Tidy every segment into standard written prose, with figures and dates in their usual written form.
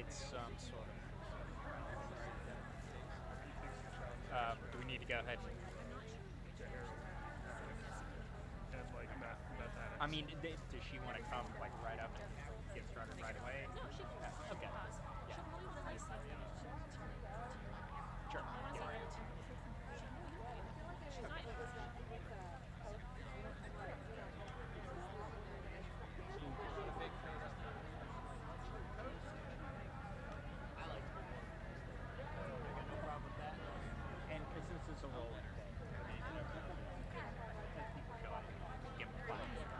indicate some sort do we need to go ahead and? And like mathematics. I mean, does she want to come like right up and get started right away? Okay. Yeah. Sure. Yeah. Okay. I got no problem with that. And because this is a rolling day, maybe as people show up, give them 5 minutes.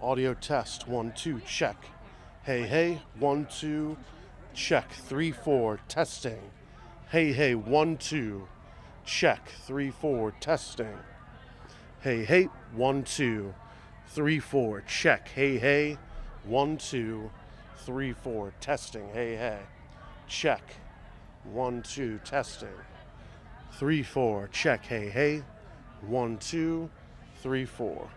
Audio test 1 2 check. Hey hey 1 2 check 3 4 testing. Hey hey 1 2 check 3 4 testing. Hey hey 1 2 3 4 check. Hey hey 1 2 3 4 testing. Hey hey check 1 2 testing. 3 4 check. Hey hey 1 2 3 4.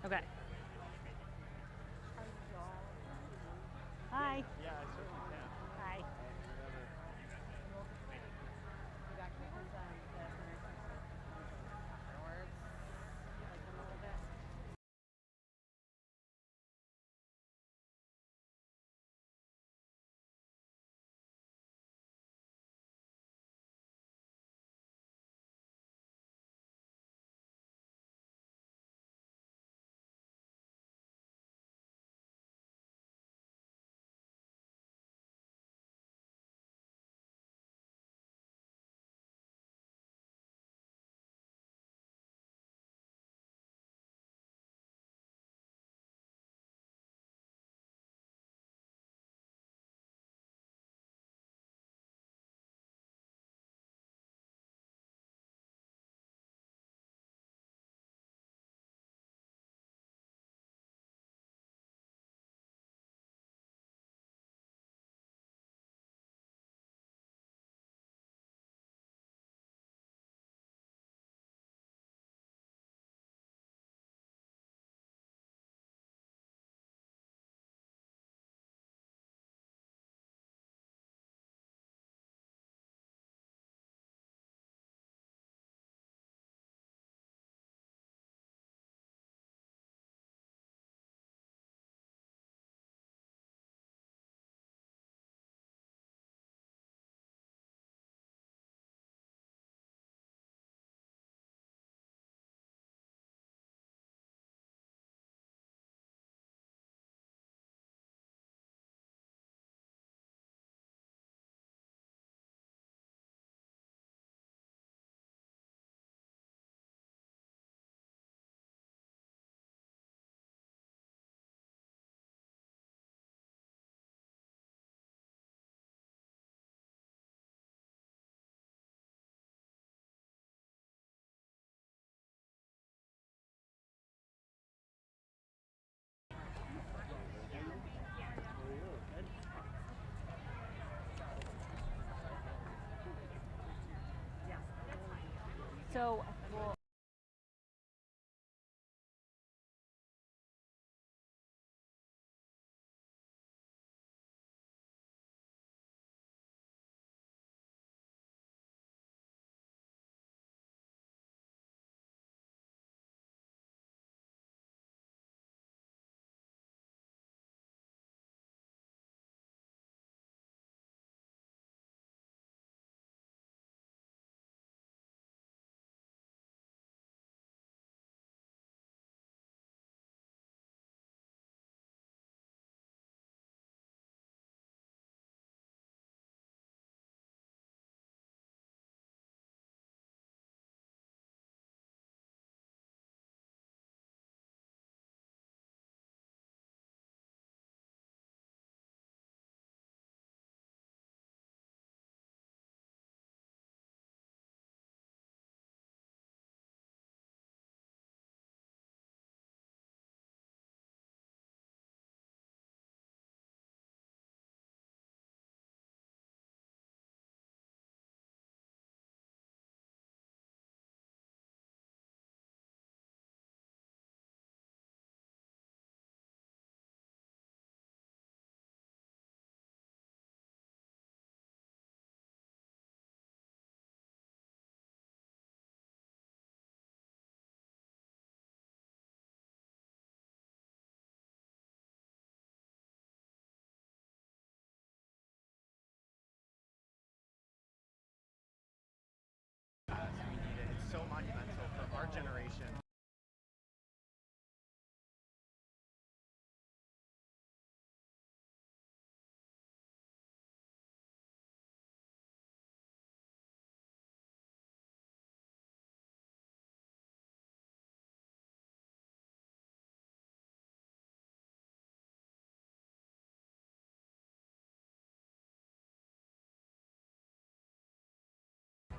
Okay. Hi. Yeah, I certainly can. Hi. So, It's so monumental for our generation.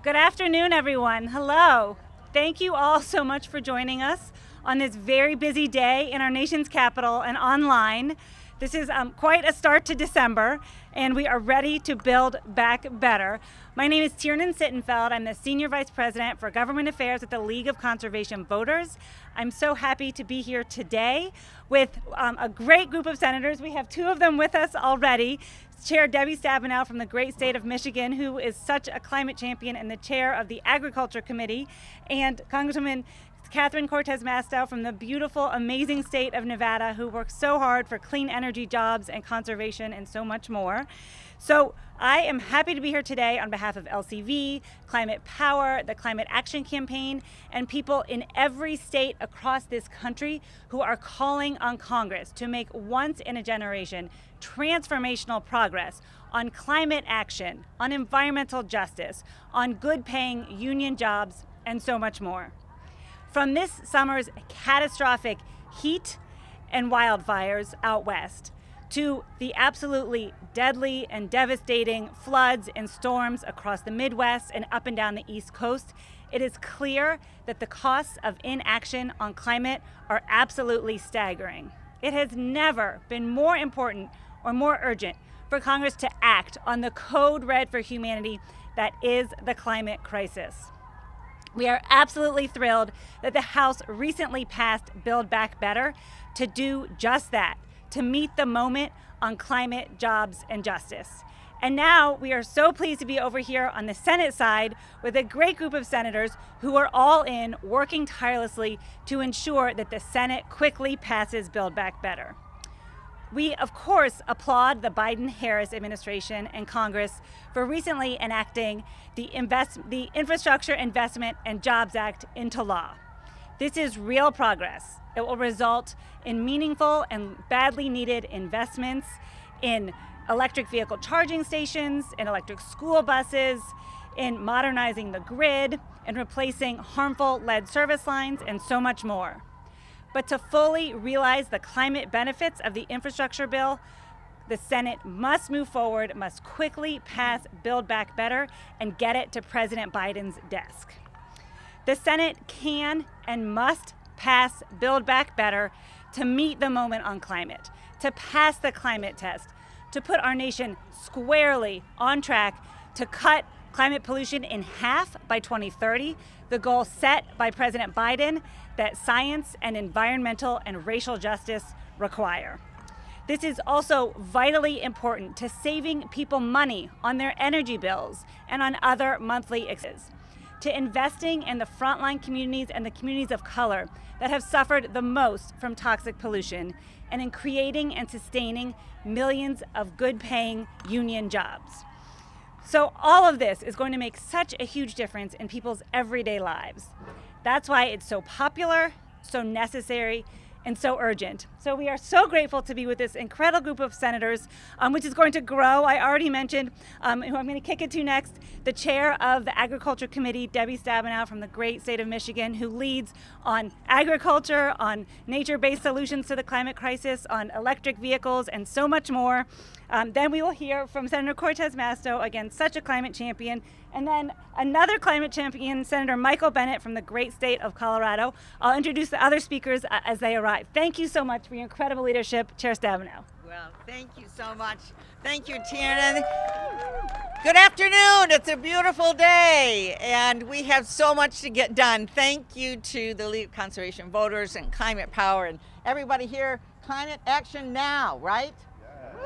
good afternoon, everyone. Hello. Thank you all so much for joining us on this very busy day in our nation's capital and online. This is quite a start to December, and we are ready to build back better. My name is Tiernan Sittenfeld. I'm the Senior Vice President for Government Affairs at the League of Conservation Voters. I'm so happy to be here today with a great group of senators. We have two of them with us already. Chair Debbie Stabenow from the great state of Michigan, who is such a climate champion and the chair of the Agriculture Committee, and Congresswoman Catherine Cortez Masto from the beautiful, amazing state of Nevada, who works so hard for clean energy jobs and conservation and so much more. So I am happy to be here today on behalf of LCV, Climate Power, the Climate Action Campaign, and people in every state across this country who are calling on Congress to make once in a generation transformational progress on climate action, on environmental justice, on good paying union jobs, and so much more. From this summer's catastrophic heat and wildfires out west to the absolutely deadly and devastating floods and storms across the Midwest and up and down the East Coast, it is clear that the costs of inaction on climate are absolutely staggering. It has never been more important or more urgent for Congress to act on the code red for humanity that is the climate crisis. We are absolutely thrilled that the House recently passed Build Back Better to do just that, to meet the moment on climate, jobs, and justice. And now we are so pleased to be over here on the Senate side with a great group of senators who are all in, working tirelessly to ensure that the Senate quickly passes Build Back Better. We, of course, applaud the Biden-Harris administration and Congress for recently enacting the Infrastructure Investment and Jobs Act into law. This is real progress. It will result in meaningful and badly needed investments in electric vehicle charging stations, in electric school buses, in modernizing the grid, and replacing harmful lead service lines, and so much more. But to fully realize the climate benefits of the infrastructure bill, the Senate must move forward, must quickly pass Build Back Better and get it to President Biden's desk. The Senate can and must pass Build Back Better to meet the moment on climate, to pass the climate test, to put our nation squarely on track to cut climate pollution in half by 2030, the goal set by President Biden that science and environmental and racial justice require. This is also vitally important to saving people money on their energy bills and on other monthly expenses, to investing in the frontline communities and the communities of color that have suffered the most from toxic pollution, and in creating and sustaining millions of good-paying union jobs. So all of this is going to make such a huge difference in people's everyday lives. That's why it's so popular, so necessary, and so urgent. So we are so grateful to be with this incredible group of senators, which is going to grow. I already mentioned who I'm going to kick it to next, the chair of the Agriculture Committee, Debbie Stabenow from the great state of Michigan, who leads on agriculture, on nature-based solutions to the climate crisis, on electric vehicles, and so much more. Then we will hear from Senator Cortez Masto, again, such a climate champion. And then another climate champion, Senator Michael Bennet from the great state of Colorado. I'll introduce the other speakers as they arrive. Thank you so much for your incredible leadership, Chair Stabenow. Well, thank you so much. Thank you, Tiernan. Good afternoon. It's a beautiful day, and we have so much to get done. Thank you to the League of Conservation Voters and Climate Power and everybody here. Climate action now, right?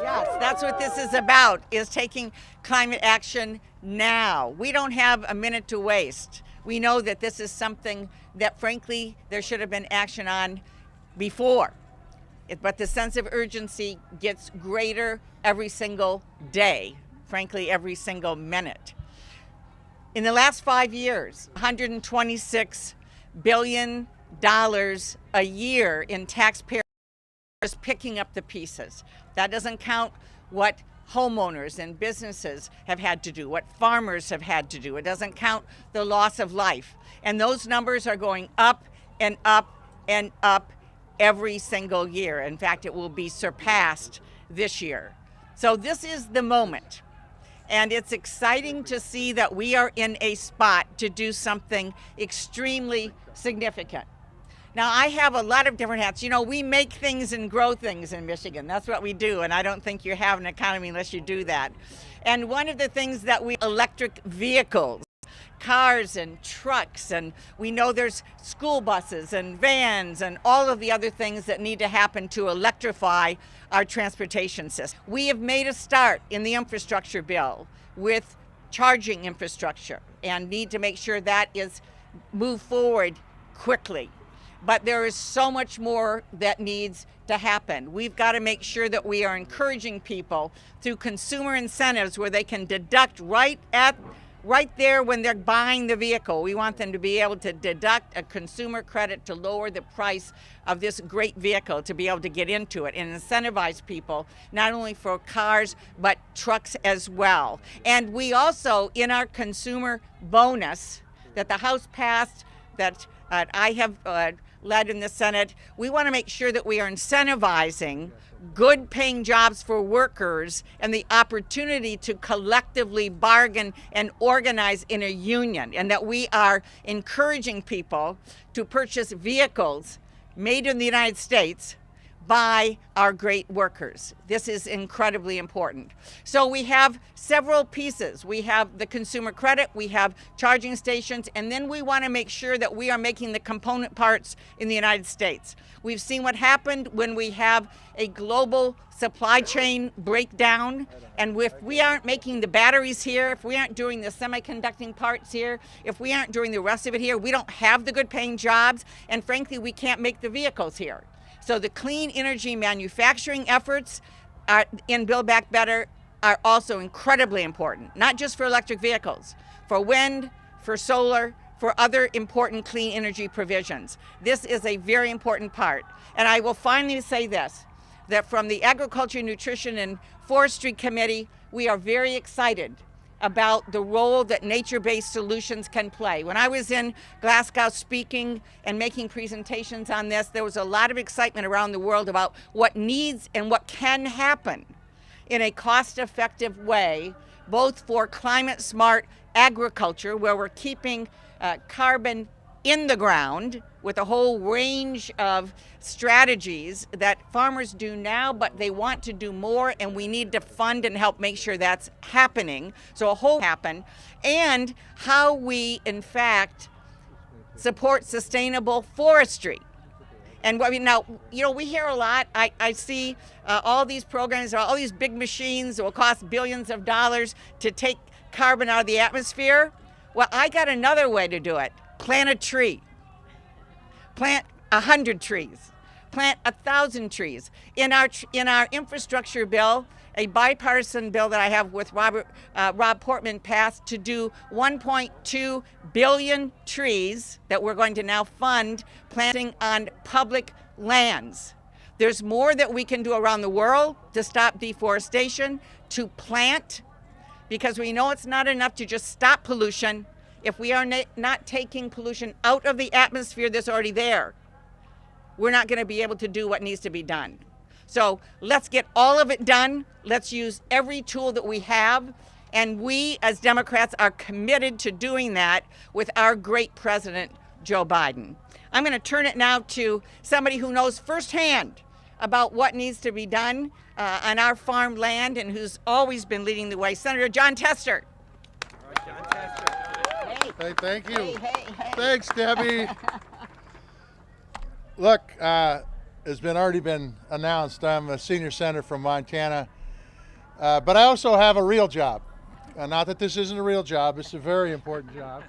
Yes, that's what this is about, is taking climate action now. We don't have a minute to waste. We know that this is something that, frankly, there should have been action on before. But the sense of urgency gets greater every single day, frankly, every single minute. In the last 5 years, $126 billion a year in taxpayer just picking up the pieces. That doesn't count what homeowners and businesses have had to do, what farmers have had to do. It doesn't count the loss of life. And those numbers are going up and up and up every single year. In fact, it will be surpassed this year. So this is the moment. And it's exciting to see that we are in a spot to do something extremely significant. Now, I have a lot of different hats. You know, we make things and grow things in Michigan. That's what we do, and I don't think you have an economy unless you do that. And one of the things that we electric vehicles, cars and trucks, and we know there's school buses and vans and all of the other things that need to happen to electrify our transportation system. We have made a start in the infrastructure bill with charging infrastructure and need to make sure that is moved forward quickly. But there is so much more that needs to happen. We've got to make sure that we are encouraging people through consumer incentives where they can deduct right there when they're buying the vehicle. We want them to be able to deduct a consumer credit to lower the price of this great vehicle, to be able to get into it and incentivize people, not only for cars, but trucks as well. And we also, in our consumer bonus that the House passed, that I have led in the Senate, we want to make sure that we are incentivizing good paying jobs for workers and the opportunity to collectively bargain and organize in a union, and that we are encouraging people to purchase vehicles made in the United States by our great workers. This is incredibly important. So we have several pieces. We have the consumer credit, we have charging stations, and then we want to make sure that we are making the component parts in the United States. We've seen what happened when we have a global supply chain breakdown, and if we aren't making the batteries here, if we aren't doing the semiconducting parts here, if we aren't doing the rest of it here, we don't have the good paying jobs, and frankly, we can't make the vehicles here. So the clean energy manufacturing efforts in Build Back Better are also incredibly important, not just for electric vehicles, for wind, for solar, for other important clean energy provisions. This is a very important part. And I will finally say this, that from the Agriculture, Nutrition, and Forestry Committee, we are very excited about the role that nature-based solutions can play. When I was in Glasgow speaking and making presentations on this, there was a lot of excitement around the world about what needs and what can happen in a cost-effective way, both for climate-smart agriculture, where we're keeping carbon in the ground with a whole range of strategies that farmers do now, but they want to do more, and we need to fund and help make sure that's happening. So a whole happen, and how we, in fact, support sustainable forestry. And now, you know, we hear a lot. I see all these programs, all these big machines that will cost billions of dollars to take carbon out of the atmosphere. Well, I got another way to do it. Plant a tree. Plant 100 trees. Plant 1,000 trees. In our infrastructure bill, a bipartisan bill that I have with Rob Portman passed to do 1.2 billion trees that we're going to now fund planting on public lands. There's more that we can do around the world to stop deforestation, to plant, because we know it's not enough to just stop pollution. If we are not taking pollution out of the atmosphere that's already there, we're not going to be able to do what needs to be done. So let's get all of it done. Let's use every tool that we have. And we, as Democrats, are committed to doing that with our great President, Joe Biden. I'm going to turn it now to somebody who knows firsthand about what needs to be done on our farm land and who's always been leading the way, Senator Jon Tester. All right, Jon Tester. Hey, thank you. Hey. Thanks, Debbie. Look, it's already been announced, I'm a senior senator from Montana, but I also have a real job. Not that this isn't a real job, it's a very important job,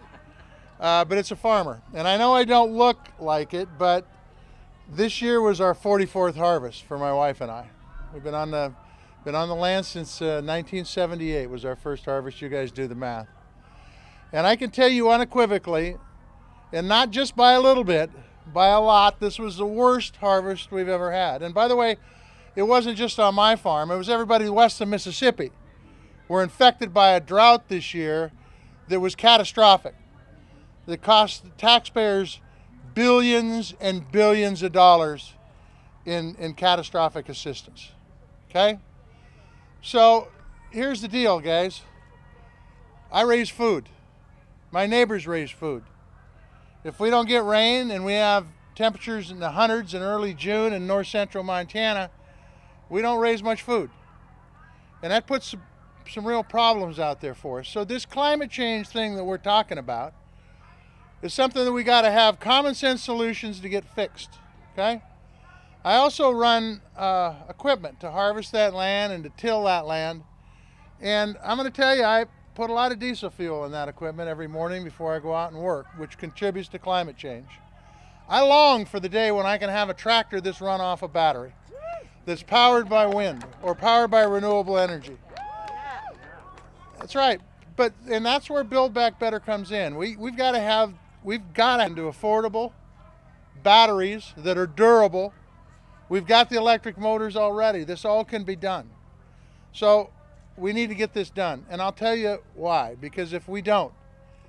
but it's a farmer. And I know I don't look like it, but this year was our 44th harvest for my wife and I. We've been on the land since 1978 was our first harvest. You guys do the math. And I can tell you unequivocally, and not just by a little bit, by a lot, this was the worst harvest we've ever had. And by the way, it wasn't just on my farm, it was everybody west of Mississippi. We're infected by a drought this year that was catastrophic. That cost the taxpayers billions and billions of dollars in catastrophic assistance. Okay? So here's the deal, guys. I raise food. My neighbors raise food. If we don't get rain and we have temperatures in the hundreds in early June in north central Montana, we don't raise much food. And that puts some real problems out there for us. So this climate change thing that we're talking about is something that we got to have common sense solutions to get fixed, okay? I also run equipment to harvest that land and to till that land. And I'm going to tell you, I put a lot of diesel fuel in that equipment every morning before I go out and work, which contributes to climate change. I long for the day when I can have a tractor that's run off a battery, that's powered by wind or powered by renewable energy. That's right. And that's where Build Back Better comes in. We've got to into affordable batteries that are durable. We've got the electric motors already. This all can be done. So we need to get this done. And I'll tell you why. Because if we don't,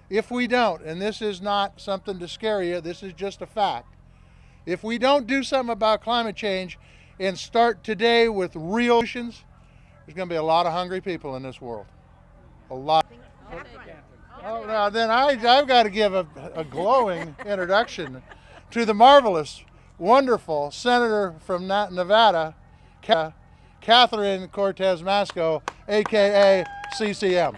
and this is not something to scare you, this is just a fact. If we don't do something about climate change and start today with real solutions, there's going to be a lot of hungry people in this world. A lot. Oh, now then I've got to give a glowing introduction to the marvelous, wonderful Senator from Nevada, Catherine Cortez Masto, aka CCM.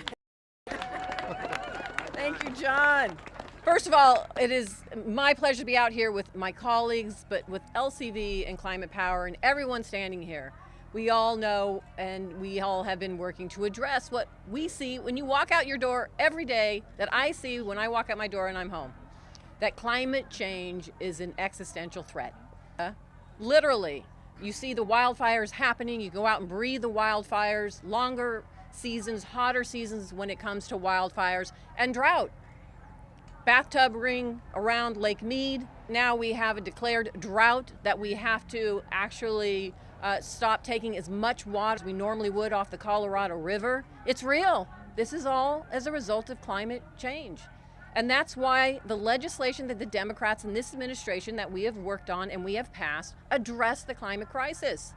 Thank you, John. First of all, it is my pleasure to be out here with my colleagues, but with LCV and Climate Power and everyone standing here. We all know and we all have been working to address what we see when you walk out your door every day, that I see when I walk out my door and I'm home. That climate change is an existential threat. Literally, you see the wildfires happening, you go out and breathe the wildfires, longer seasons, hotter seasons when it comes to wildfires, and drought. Bathtub ring around Lake Mead. Now we have a declared drought that we have to actually stop taking as much water as we normally would off the Colorado River. It's real. This is all as a result of climate change. And that's why the legislation that the Democrats in this administration that we have worked on and we have passed address the climate crisis.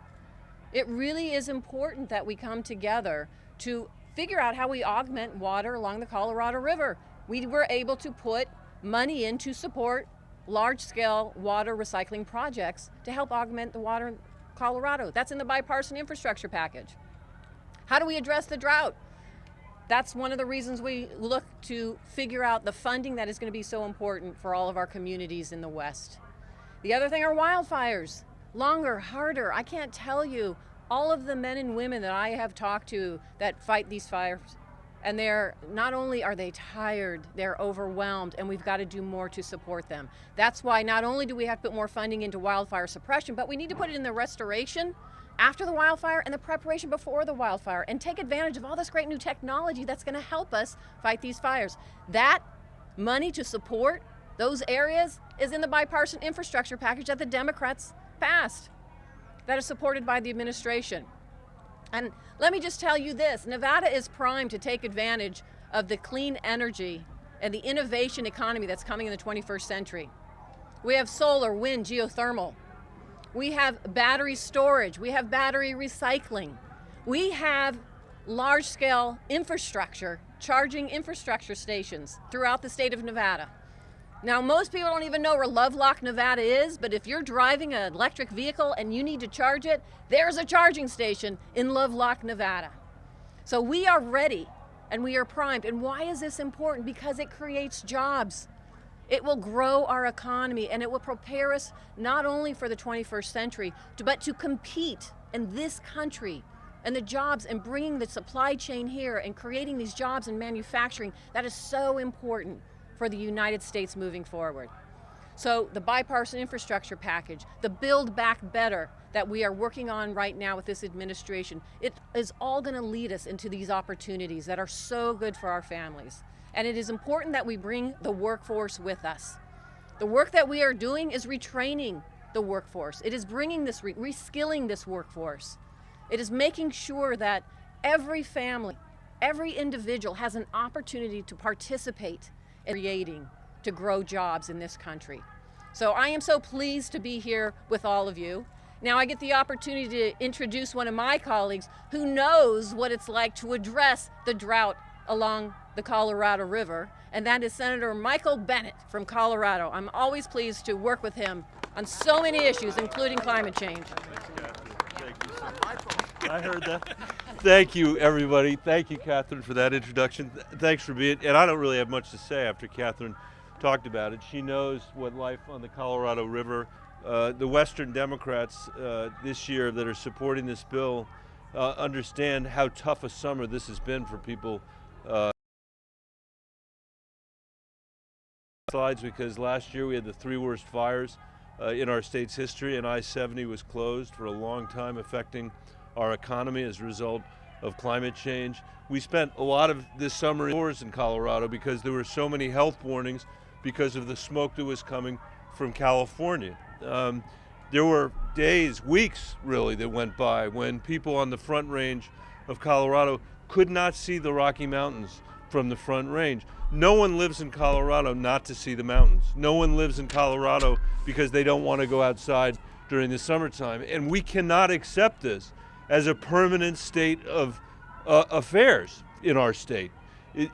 It really is important that we come together to figure out how we augment water along the Colorado River. We were able to put money in to support large-scale water recycling projects to help augment the water in Colorado. That's in the bipartisan infrastructure package. How do we address the drought? That's one of the reasons we look to figure out the funding that is going to be so important for all of our communities in the West. The other thing are wildfires. Longer, harder. I can't tell you all of the men and women that I have talked to that fight these fires. And they're, not only are they tired, they're overwhelmed, and we've got to do more to support them. That's why not only do we have to put more funding into wildfire suppression, but we need to put it in the restoration after the wildfire and the preparation before the wildfire, and take advantage of all this great new technology that's going to help us fight these fires. That money to support those areas is in the bipartisan infrastructure package that the Democrats passed, that is supported by the administration. And let me just tell you this, Nevada is primed to take advantage of the clean energy and the innovation economy that's coming in the 21st century. We have solar, wind, geothermal. We have battery storage. We have battery recycling. We have large-scale infrastructure, charging infrastructure stations throughout the state of Nevada. Now, most people don't even know where Lovelock, Nevada is, but if you're driving an electric vehicle and you need to charge it, there's a charging station in Lovelock, Nevada. So we are ready and we are primed. And why is this important? Because it creates jobs. It will grow our economy, and it will prepare us not only for the 21st century, but to compete in this country, and the jobs and bringing the supply chain here and creating these jobs in manufacturing. That is so important for the United States moving forward. So the bipartisan infrastructure package, the Build Back Better that we are working on right now with this administration, it is all going to lead us into these opportunities that are so good for our families. And it is important that we bring the workforce with us. The work that we are doing is retraining the workforce. It is bringing this, reskilling this workforce. It is making sure that every family, every individual has an opportunity to participate in creating, to grow jobs in this country. So I am so pleased to be here with all of you. Now I get the opportunity to introduce one of my colleagues who knows what it's like to address the drought along the Colorado River, and that is Senator Michael Bennet from Colorado. I'm always pleased to work with him on so many issues, including climate change. I heard that. Thank you, everybody. Thank you, Catherine, for that introduction. Thanks for being, and I don't really have much to say after Catherine talked about it. She knows what life on the Colorado River, the Western Democrats this year that are supporting this bill understand how tough a summer this has been for people. Slides, because last year we had the 3 worst fires in our state's history, and I-70 was closed for a long time, affecting our economy as a result of climate change. We spent a lot of this summer indoors in Colorado because there were so many health warnings because of the smoke that was coming from California. There were days, weeks really, that went by when people on the Front Range of Colorado could not see the Rocky Mountains from the Front Range. No one lives in Colorado not to see the mountains. No one lives in Colorado because they don't want to go outside during the summertime. And we cannot accept this as a permanent state of affairs in our state.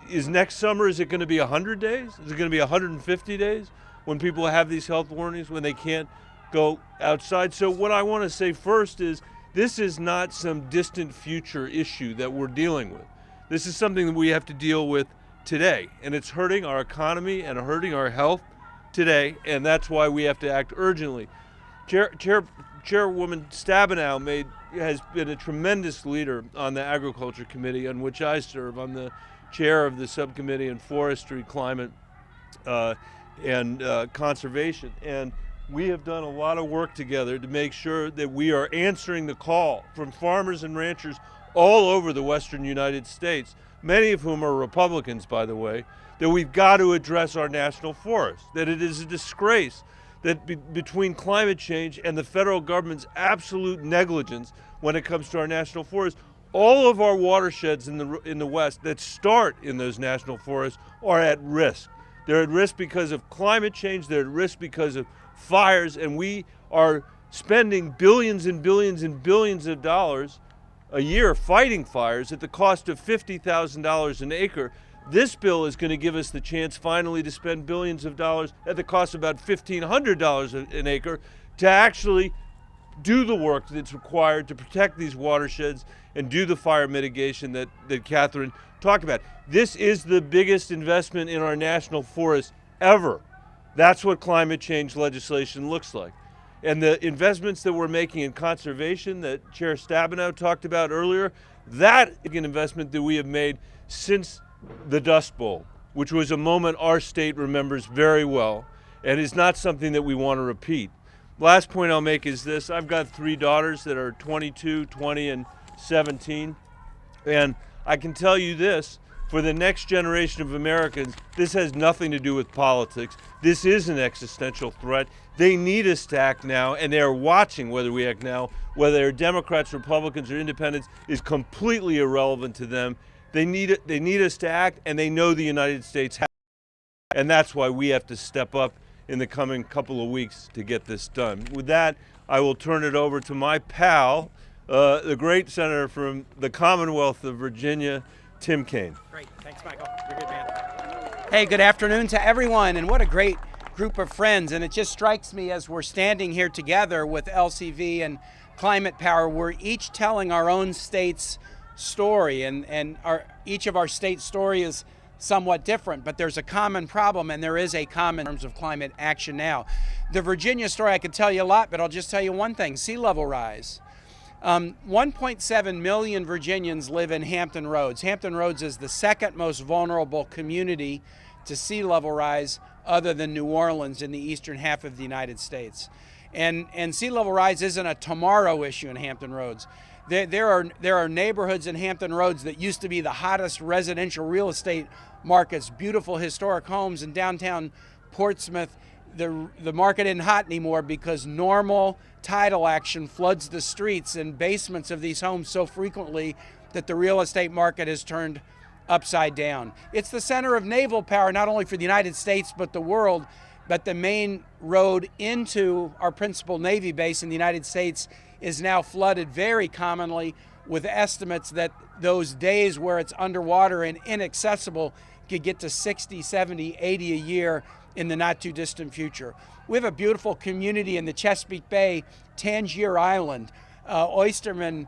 Is next summer, is it going to be 100 days? Is it going to be 150 days when people have these health warnings, when they can't go outside? So what I want to say first is this is not some distant future issue that we're dealing with. This is something that we have to deal with today, and it's hurting our economy and hurting our health today, and that's why we have to act urgently. Chairwoman Stabenow has been a tremendous leader on the Agriculture Committee, on which I serve. I'm the chair of the subcommittee on forestry, climate, and conservation, and we have done a lot of work together to make sure that we are answering the call from farmers and ranchers all over the western United States, many of whom are Republicans, by the way, that we've got to address our national forests, that it is a disgrace that between climate change and the federal government's absolute negligence when it comes to our national forests, all of our watersheds in the West that start in those national forests are at risk. They're at risk because of climate change, they're at risk because of fires, and we are spending billions and billions and billions of dollars a year fighting fires at the cost of $50,000 an acre. This bill is going to give us the chance finally to spend billions of dollars at the cost of about $1,500 an acre to actually do the work that's required to protect these watersheds and do the fire mitigation that Catherine talked about. This is the biggest investment in our national forests ever. That's what climate change legislation looks like. And the investments that we're making in conservation that Chair Stabenow talked about earlier, that is an investment that we have made since the Dust Bowl, which was a moment our state remembers very well and is not something that we want to repeat. Last point I'll make is this. I've got 3 daughters that are 22, 20, and 17. And I can tell you this, for the next generation of Americans, this has nothing to do with politics. This is an existential threat. They need us to act now, and they are watching whether we act now. Whether they're Democrats, Republicans, or Independents is completely irrelevant to them. They need us to act, and they know the United States has. And that's why we have to step up in the coming couple of weeks to get this done. With that, I will turn it over to my pal, the great senator from the Commonwealth of Virginia, Tim Kaine. Great. Thanks, Michael. You're good, man. Hey, good afternoon to everyone, and what a great group of friends. And it just strikes me as we're standing here together with LCV and Climate Power, we're each telling our own state's story, and each of our state's story is somewhat different, but there's a common problem, and there is a common in terms of climate action now. The Virginia story, I could tell you a lot, but I'll just tell you one thing: sea level rise. 1.7 million Virginians live in Hampton Roads. Hampton Roads is the second most vulnerable community to sea level rise other than New Orleans in the eastern half of the United States. And sea level rise isn't a tomorrow issue in Hampton Roads. There are neighborhoods in Hampton Roads that used to be the hottest residential real estate markets, beautiful historic homes in downtown Portsmouth. The market isn't hot anymore because normal tidal action floods the streets and basements of these homes so frequently that the real estate market has turned upside down. It's the center of naval power, not only for the United States but the world, but the main road into our principal Navy base in the United States is now flooded very commonly, with estimates that those days where it's underwater and inaccessible could get to 60, 70, 80 a year in the not too distant future. We have a beautiful community in the Chesapeake Bay, Tangier Island, oystermen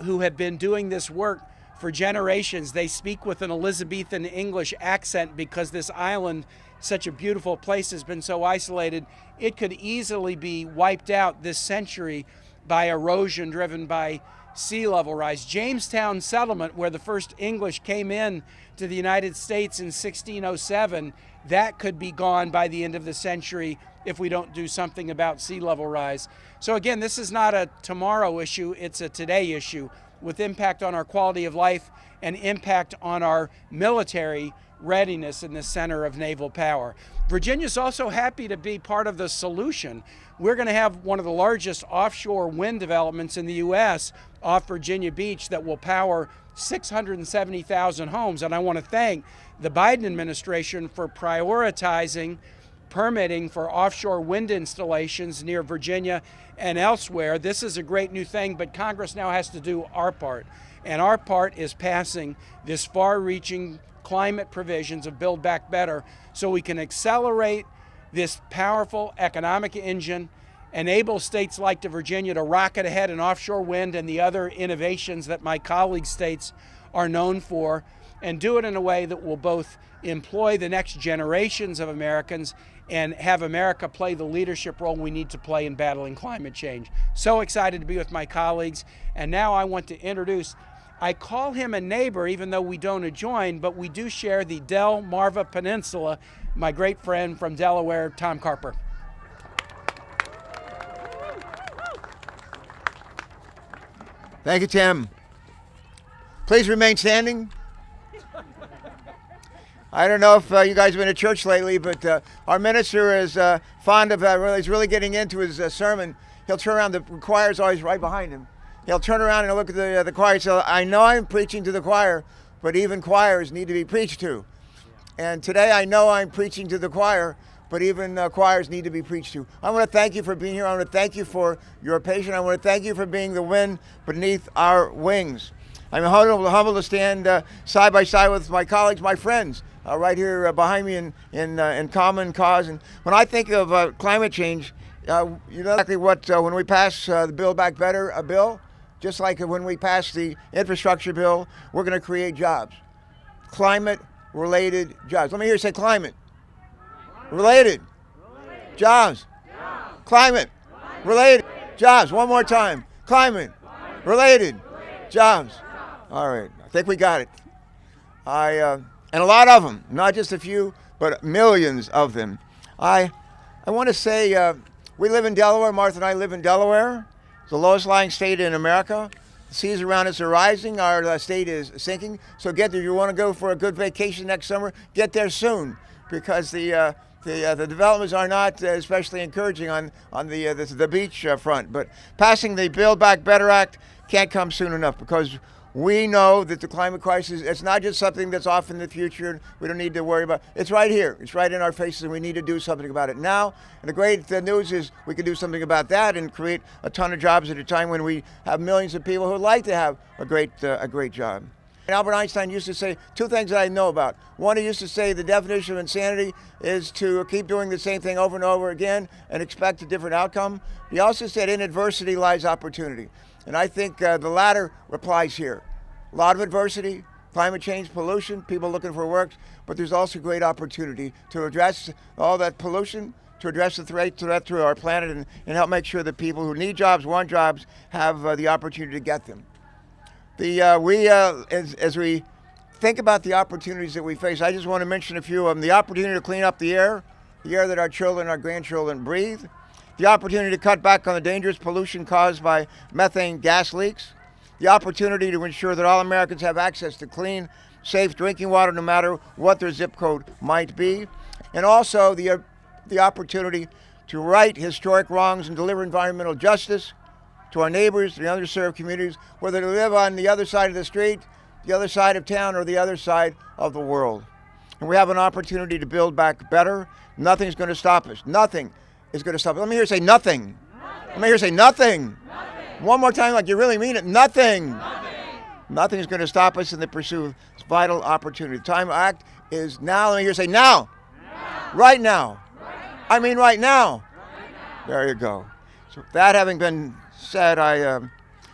who have been doing this work for generations. They speak with an Elizabethan English accent because this island, such a beautiful place, has been so isolated. It could easily be wiped out this century by erosion driven by sea level rise. Jamestown settlement, where the first English came in to the United States in 1607, that could be gone by the end of the century if we don't do something about sea level rise. So again, this is not a tomorrow issue, it's a today issue with impact on our quality of life and impact on our military readiness in the center of naval power. Virginia's also happy to be part of the solution. We're going to have one of the largest offshore wind developments in the U.S. off Virginia Beach that will power 670,000 homes. And I want to thank the Biden administration for prioritizing permitting for offshore wind installations near Virginia and elsewhere. This is a great new thing, but Congress now has to do our part. And our part is passing this far-reaching climate provisions of Build Back Better so we can accelerate this powerful economic engine, enable states like Virginia to rocket ahead in offshore wind and the other innovations that my colleague states are known for, and do it in a way that will both employ the next generations of Americans and have America play the leadership role we need to play in battling climate change. So excited to be with my colleagues. And now I want to introduce, I call him a neighbor even though we don't adjoin, but we do share the Delmarva Peninsula, my great friend from Delaware, Tom Carper. Thank you, Tim. Please remain standing. I don't know if you guys have been to church lately, but our minister is fond of, he's really getting into his sermon. He'll turn around, the choir's always right behind him. He'll turn around and look at the choir. So I know I'm preaching to the choir, but even choirs need to be preached to. And today I know I'm preaching to the choir, but even choirs need to be preached to. I want to thank you for being here. I want to thank you for your patience. I want to thank you for being the wind beneath our wings. I'm humbled to stand side by side with my colleagues, my friends, right here behind me in common cause. And when I think of climate change, you know exactly what, when we pass the Build Back Better bill, just like when we pass the infrastructure bill, we're going to create jobs. Climate-related jobs. Let me hear you say climate. Related. Jobs. Climate-related jobs. One more time. Climate-related jobs. All right. I think we got it. And a lot of them, not just a few, but millions of them. I want to say we live in Delaware. Martha and I live in Delaware. It's the lowest lying state in America. The seas around us are rising. Our state is sinking. So get there. You want to go for a good vacation next summer? Get there soon, because the developments are not especially encouraging on the beach front. But passing the Build Back Better Act can't come soon enough, because we know that the climate crisis, it's not just something that's off in the future we don't need to worry about. It's right here. It's right in our faces, and we need to do something about it now. And the great news is we can do something about that and create a ton of jobs at a time when we have millions of people who would like to have a great job. And Albert Einstein used to say two things that I know about. One, he used to say the definition of insanity is to keep doing the same thing over and over again and expect a different outcome. He also said in adversity lies opportunity. And I think the latter applies here. A lot of adversity, climate change, pollution, people looking for work, but there's also great opportunity to address all that pollution, to address the threat to our planet, and help make sure that people who need jobs, want jobs, have the opportunity to get them. As we think about the opportunities that we face, I just want to mention a few of them. The opportunity to clean up the air that our children, our grandchildren breathe. The opportunity to cut back on the dangerous pollution caused by methane gas leaks. The opportunity to ensure that all Americans have access to clean, safe drinking water, no matter what their zip code might be. And also the opportunity to right historic wrongs and deliver environmental justice to our neighbors, the underserved communities, whether they live on the other side of the street, the other side of town, or the other side of the world. And we have an opportunity to build back better. Nothing's going to stop us. Nothing is going to stop us. Let me hear you say nothing. Let me hear you say nothing. One more time like you really mean it. Nothing. Nothing is going to stop us in the pursuit of this vital opportunity. The time to act is now. Let me hear you say now. Right now. I mean right now. There you go. So that having been said, I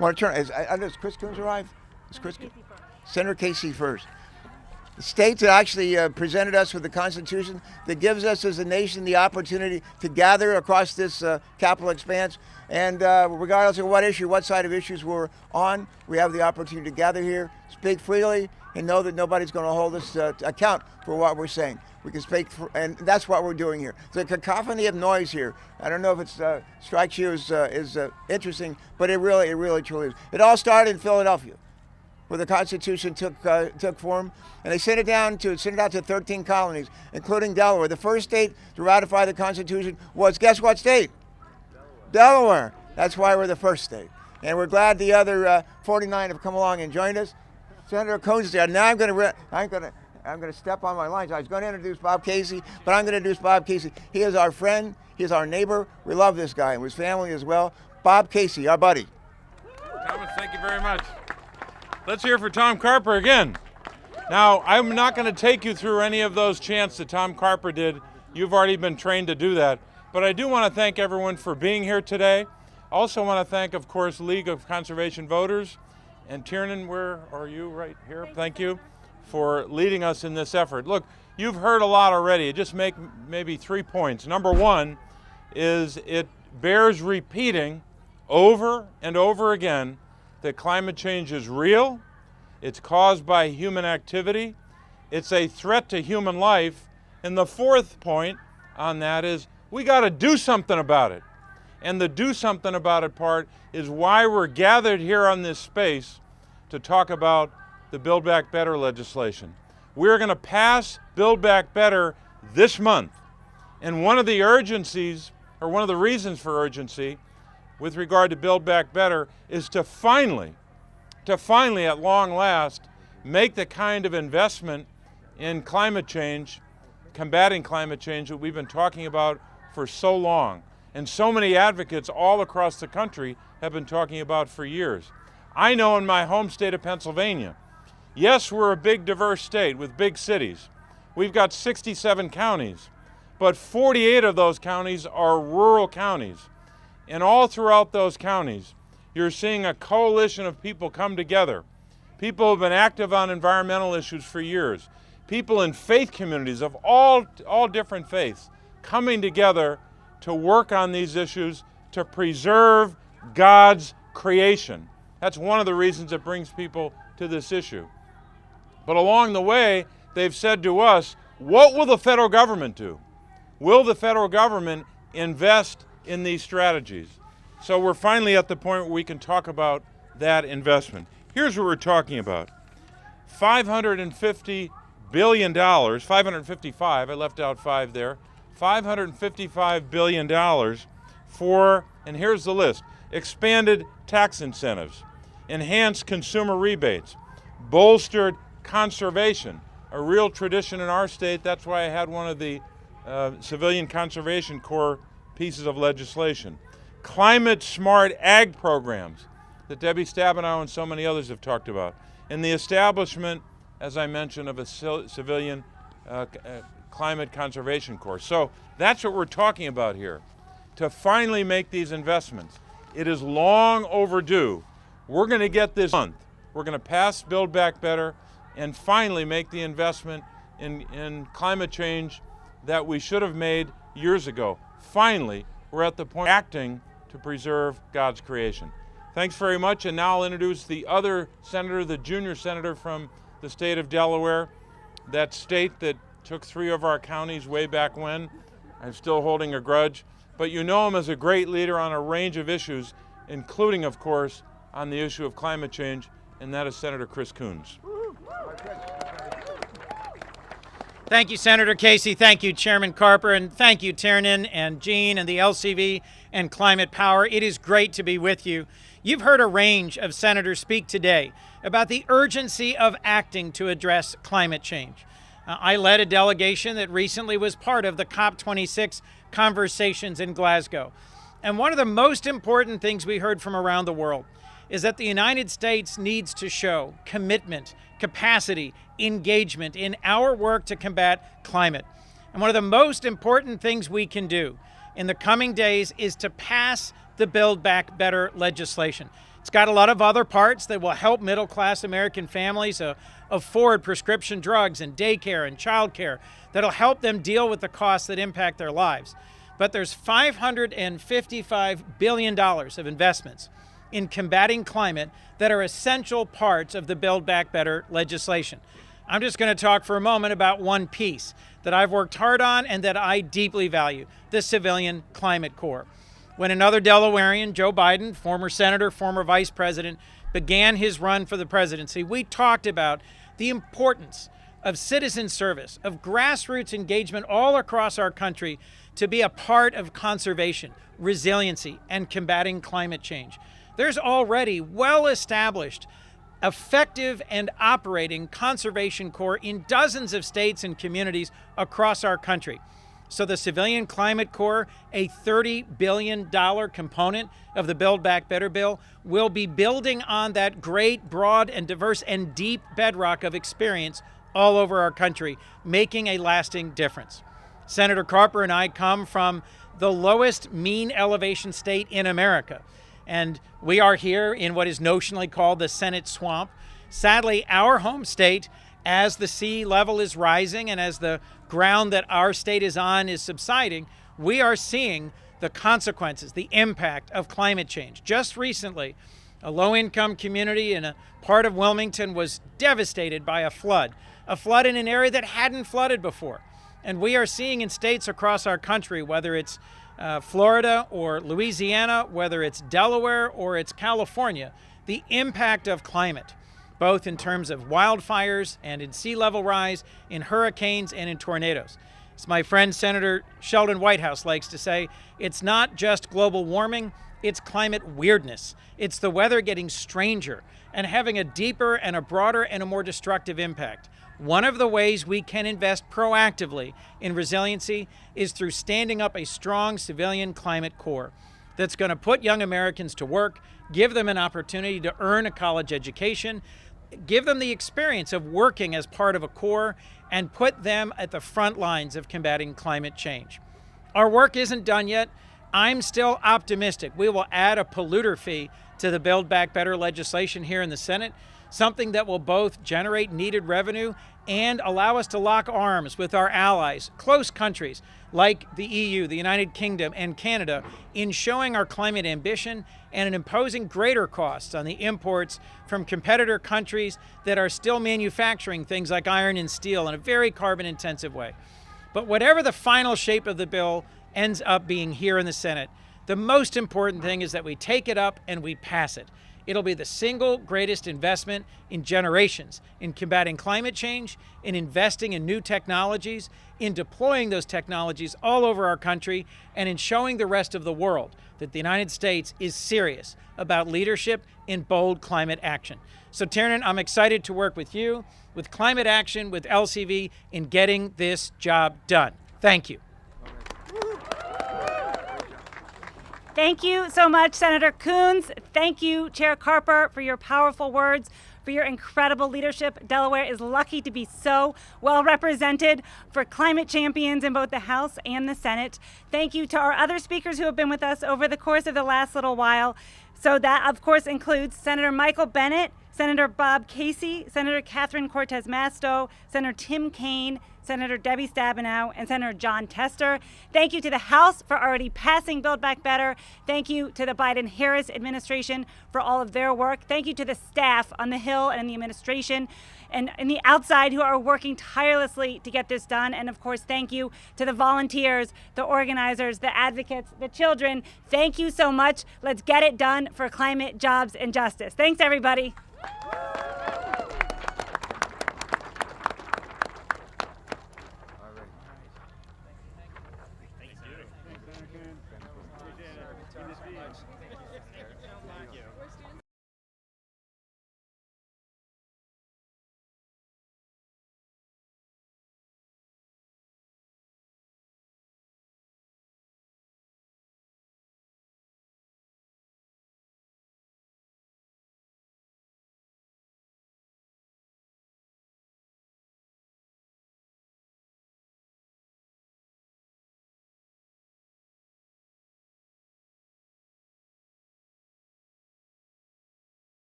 want to turn. Does Chris Coons arrive? Is Chris? Senator Casey first. The states that actually presented us with the Constitution that gives us as a nation the opportunity to gather across this capital expanse. And regardless of what issue, what side of issues we're on, we have the opportunity to gather here, speak freely, and know that nobody's going to hold us to account for what we're saying. We can speak, and that's what we're doing here. There's a cacophony of noise here. I don't know if it strikes you as interesting, but it really truly is. It all started in Philadelphia, where the Constitution took form, and they sent it out to 13 colonies, including Delaware. The first state to ratify the Constitution was, guess what state? Delaware. That's why we're the first state, and we're glad the other 49 have come along and joined us. Senator Coons is there. Now I'm going to step on my lines. I was going to introduce Bob Casey, but I'm going to introduce Bob Casey. He is our friend. He is our neighbor. We love this guy and his family as well. Bob Casey, our buddy. Thomas, thank you very much. Let's hear for Tom Carper again. Now, I'm not going to take you through any of those chants that Tom Carper did. You've already been trained to do that. But I do want to thank everyone for being here today. I also want to thank, of course, League of Conservation Voters. And Tiernan, where are you? Right here. Thank you for leading us in this effort. Look, you've heard a lot already. Just make maybe 3 points. Number one is it bears repeating over and over again that climate change is real, it's caused by human activity, it's a threat to human life, and the fourth point on that is we got to do something about it. And the do something about it part is why we're gathered here on this space to talk about the Build Back Better legislation. We're going to pass Build Back Better this month. And one of the urgencies, or one of the reasons for urgency with regard to Build Back Better is to finally at long last, make the kind of investment in climate change, combating climate change that we've been talking about for so long. And so many advocates all across the country have been talking about for years. I know in my home state of Pennsylvania, yes, we're a big diverse state with big cities. We've got 67 counties, but 48 of those counties are rural counties. And all throughout those counties, you're seeing a coalition of people come together. People who have been active on environmental issues for years. People in faith communities of all different faiths coming together to work on these issues to preserve God's creation. That's one of the reasons it brings people to this issue. But along the way, they've said to us, what will the federal government do? Will the federal government invest in these strategies? So we're finally at the point where we can talk about that investment. Here's what we're talking about. $550 billion, 555, I left out 5 there, $555 billion for, and here's the list, expanded tax incentives, enhanced consumer rebates, bolstered conservation, a real tradition in our state. That's why I had one of the Civilian Conservation Corps pieces of legislation. Climate smart ag programs that Debbie Stabenow and so many others have talked about. And the establishment, as I mentioned, of a civilian climate conservation corps. So that's what we're talking about here, to finally make these investments. It is long overdue. We're going to get this month. We're going to pass Build Back Better and finally make the investment in climate change that we should have made years ago. Finally, we're at the point of acting to preserve God's creation. Thanks very much, and now I'll introduce the other senator, the junior senator from the state of Delaware, that state that took 3 of our counties way back when. I'm still holding a grudge, but you know him as a great leader on a range of issues, including, of course, on the issue of climate change, and that is Senator Chris Coons. Thank you, Senator Casey. Thank you, Chairman Carper, and thank you, Tiernan and Jean and the LCV and Climate Power. It is great to be with you. You've heard a range of senators speak today about the urgency of acting to address climate change. I led a delegation that recently was part of the COP26 conversations in Glasgow. And one of the most important things we heard from around the world is that the United States needs to show commitment, capacity, engagement in our work to combat climate. And one of the most important things we can do in the coming days is to pass the Build Back Better legislation. It's got a lot of other parts that will help middle-class American families afford prescription drugs and daycare and childcare that'll help them deal with the costs that impact their lives. But there's $555 billion of investments in combating climate that are essential parts of the Build Back Better legislation. I'm just going to talk for a moment about one piece that I've worked hard on and that I deeply value, the Civilian Climate Corps. When another Delawarean, Joe Biden, former senator, former vice president, began his run for the presidency, we talked about the importance of citizen service, of grassroots engagement all across our country to be a part of conservation, resiliency, and combating climate change. There's already well-established, effective and operating conservation corps in dozens of states and communities across our country. So the Civilian Climate Corps, a $30 billion component of the Build Back Better bill, will be building on that great, broad, and diverse and deep bedrock of experience all over our country, making a lasting difference. Senator Carper and I come from the lowest mean elevation state in America, and we are here in what is notionally called the Senate Swamp. Sadly, our home state, as the sea level is rising and as the ground that our state is on is subsiding, we are seeing the consequences, the impact of climate change. Just recently, a low-income community in a part of Wilmington was devastated by a flood in an area that hadn't flooded before. And we are seeing in states across our country, whether it's Florida or Louisiana, whether it's Delaware or it's California, the impact of climate, both in terms of wildfires and in sea level rise, in hurricanes and in tornadoes. As my friend Senator Sheldon Whitehouse likes to say, it's not just global warming, it's climate weirdness. It's the weather getting stranger and having a deeper and a broader and a more destructive impact. One of the ways we can invest proactively in resiliency is through standing up a strong Civilian Climate Corps that's going to put young Americans to work, give them an opportunity to earn a college education, give them the experience of working as part of a corps, and put them at the front lines of combating climate change. Our work isn't done yet. I'm still optimistic we will add a polluter fee to the Build Back Better legislation here in the Senate, something that will both generate needed revenue and allow us to lock arms with our allies, close countries like the EU, the United Kingdom, and Canada in showing our climate ambition and in imposing greater costs on the imports from competitor countries that are still manufacturing things like iron and steel in a very carbon-intensive way. But whatever the final shape of the bill ends up being here in the Senate, the most important thing is that we take it up and we pass it. It'll be the single greatest investment in generations in combating climate change, in investing in new technologies, in deploying those technologies all over our country, and in showing the rest of the world that the United States is serious about leadership in bold climate action. So Tiernan, I'm excited to work with you, with Climate Action, with LCV in getting this job done. Thank you. Thank you so much, Senator Coons. Thank you, Chair Carper, for your powerful words, for your incredible leadership. Delaware is lucky to be so well represented for climate champions in both the House and the Senate. Thank you to our other speakers who have been with us over the course of the last little while. So that, of course, includes Senator Michael Bennet, Senator Bob Casey, Senator Catherine Cortez Masto, Senator Tim Kaine, Senator Debbie Stabenow, and Senator Jon Tester. Thank you to the House for already passing Build Back Better. Thank you to the Biden-Harris administration for all of their work. Thank you to the staff on the Hill and the administration and in the outside who are working tirelessly to get this done. And of course, thank you to the volunteers, the organizers, the advocates, the children. Thank you so much. Let's get it done for climate, jobs, and justice. Thanks, everybody.